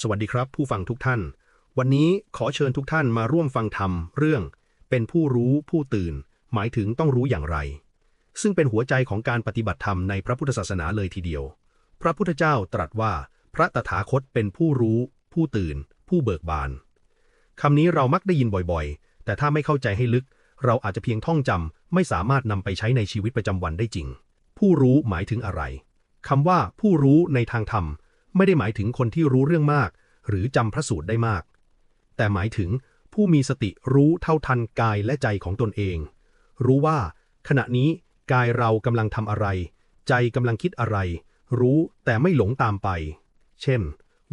สวัสดีครับผู้ฟังทุกท่านวันนี้ขอเชิญทุกท่านมาร่วมฟังธรรมเรื่องเป็นผู้รู้ผู้ตื่นหมายถึงต้องรู้อย่างไรซึ่งเป็นหัวใจของการปฏิบัติธรรมในพระพุทธศาสนาเลยทีเดียวพระพุทธเจ้าตรัสว่าพระตถาคตเป็นผู้รู้ผู้ตื่นผู้เบิกบานคำนี้เรามักได้ยินบ่อยๆแต่ถ้าไม่เข้าใจให้ลึกเราอาจจะเพียงท่องจำไม่สามารถนำไปใช้ในชีวิตประจำวันได้จริงผู้รู้หมายถึงอะไรคำว่าผู้รู้ในทางธรรมไม่ได้หมายถึงคนที่รู้เรื่องมากหรือจำพระสูตรได้มากแต่หมายถึงผู้มีสติรู้เท่าทันกายและใจของตนเองรู้ว่าขณะนี้กายเรากำลังทำอะไรใจกำลังคิดอะไรรู้แต่ไม่หลงตามไปเช่น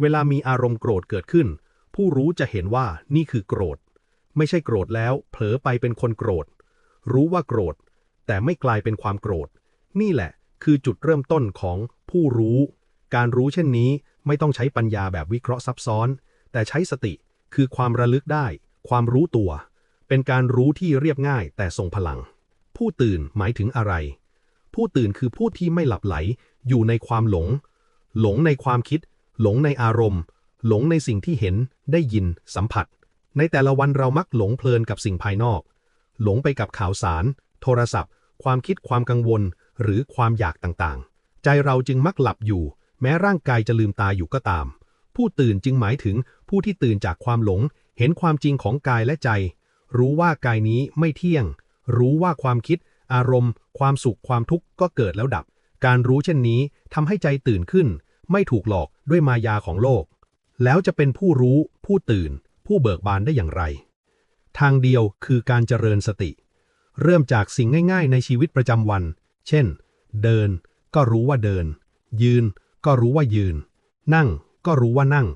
เวลามีอารมณ์โกรธเกิดขึ้นผู้รู้จะเห็นว่านี่คือโกรธไม่ใช่โกรธแล้วเผลอไปเป็นคนโกรธรู้ว่าโกรธแต่ไม่กลายเป็นความโกรธนี่แหละคือจุดเริ่มต้นของผู้รู้การรู้เช่นนี้ไม่ต้องใช้ปัญญาแบบวิเคราะห์ซับซ้อนแต่ใช้สติคือความระลึกได้ความรู้ตัวเป็นการรู้ที่เรียบง่ายแต่ทรงพลังผู้ตื่นหมายถึงอะไรผู้ตื่นคือผู้ที่ไม่หลับไหลอยู่ในความหลงในความคิดหลงในอารมณ์หลงในสิ่งที่เห็นได้ยินสัมผัสในแต่ละวันเรามักหลงเพลินกับสิ่งภายนอกหลงไปกับข่าวสารโทรศัพท์ความคิดความกังวลหรือความอยากต่างๆใจเราจึงมักหลับอยู่แม้ร่างกายจะลืมตาอยู่ก็ตามผู้ตื่นจึงหมายถึงผู้ที่ตื่นจากความหลงเห็นความจริงของกายและใจรู้ว่ากายนี้ไม่เที่ยงรู้ว่าความคิดอารมณ์ความสุขความทุกข์ก็เกิดแล้วดับการรู้เช่นนี้ทำให้ใจตื่นขึ้นไม่ถูกหลอกด้วยมายาของโลกแล้วจะเป็นผู้รู้ผู้ตื่นผู้เบิกบานได้อย่างไรทางเดียวคือการเจริญสติเริ่มจากสิ่งง่ายๆในชีวิตประจำวันเช่นเดินก็รู้ว่าเดินยืนก็รู้ว่ายืนนั่งก็รู้ว่านั่ง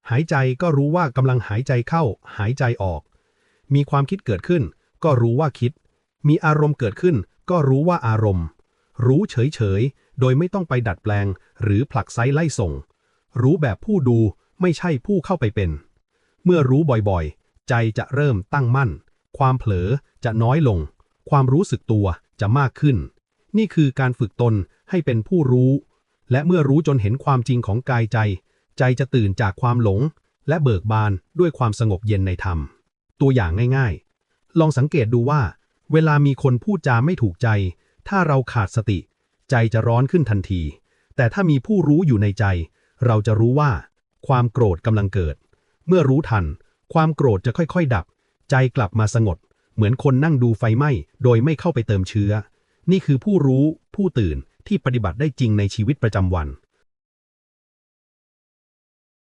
หายใจก็รู้ว่ากำลังหายใจเข้าหายใจออกมีความคิดเกิดขึ้นก็รู้ว่าคิดมีอารมณ์เกิดขึ้นก็รู้ว่าอารมณ์รู้เฉยๆโดยไม่ต้องไปดัดแปลงหรือผลักไสไล่ส่งรู้แบบผู้ดูไม่ใช่ผู้เข้าไปเป็นเมื่อรู้บ่อยๆใจจะเริ่มตั้งมั่นความเผลอจะน้อยลงความรู้สึกตัวจะมากขึ้นนี่คือการฝึกตนให้เป็นผู้รู้และเมื่อรู้จนเห็นความจริงของกายใจจะตื่นจากความหลงและเบิกบานด้วยความสงบเย็นในธรรมตัวอย่างง่ายๆลองสังเกตดูว่าเวลามีคนพูดจาไม่ถูกใจถ้าเราขาดสติใจจะร้อนขึ้นทันทีแต่ถ้ามีผู้รู้อยู่ในใจเราจะรู้ว่าความโกรธกำลังเกิดเมื่อรู้ทันความโกรธจะค่อยๆดับใจกลับมาสงบเหมือนคนนั่งดูไฟไหม้โดยไม่เข้าไปเติมเชื้อนี่คือผู้รู้ผู้ตื่นที่ปฏิบัติได้จริงในชีวิตประจำวัน